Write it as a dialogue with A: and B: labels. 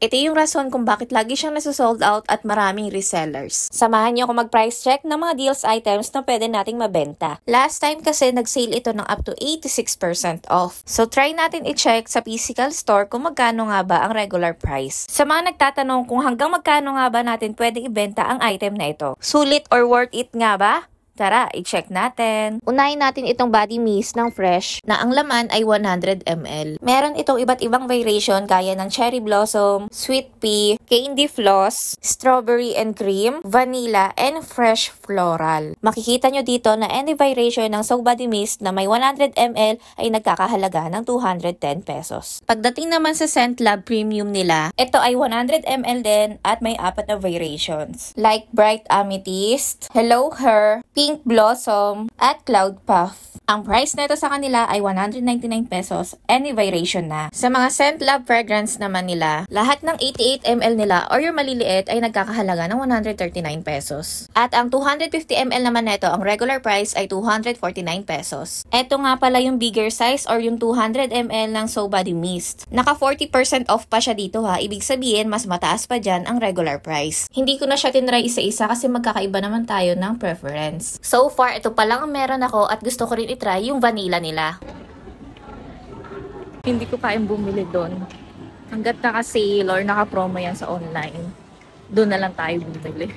A: Ito yung rason kung bakit lagi siyang nasa-sold out at maraming resellers. Samahan niyo ako mag-price check ng mga deals items na pwede nating mabenta. Last time kasi nag-sale ito ng up to 86% off. So try natin i-check sa physical store kung magkano nga ba ang regular price. Sa mga nagtatanong kung hanggang magkano nga ba natin pwedeng ibenta ang item na ito. Sulit or worth it nga ba? Tara, i-check natin. Unahin natin itong body mist ng Fresh na ang laman ay 100 ml. Meron itong iba't ibang variation gaya ng cherry blossom, sweet pea, candy floss, strawberry and cream, vanilla, and fresh floral. Makikita nyo dito na any variation ng soap body mist na may 100 ml ay nagkakahalaga ng 210 pesos. Pagdating naman sa Scent Lab Premium nila, ito ay 100 ml din at may 4 na variations. Like Bright Amethyst, Hello Her, Pink Blossom, at Cloud Puff. Ang price nito sa kanila ay 199 pesos, any variation na. Sa mga Scent Lab fragrance naman nila, lahat ng 88 ml nila or yung maliliit ay nagkakahalaga ng 139 pesos. At ang 250 ml naman nito, ang regular price ay 249 pesos. Ito nga pala yung bigger size or yung 200 ml ng Soap Body Mist. Naka 40% off pa siya dito ha, ibig sabihin mas mataas pa dyan ang regular price. Hindi ko na siya tinry isa-isa kasi magkakaiba naman tayo ng preference. So far, ito pa lang ang meron ako at gusto ko rin i-try yung vanilla nila. Hindi ko kayang bumili doon. Hanggat naka-sale or naka-promo yan sa online, doon na lang tayo bumili.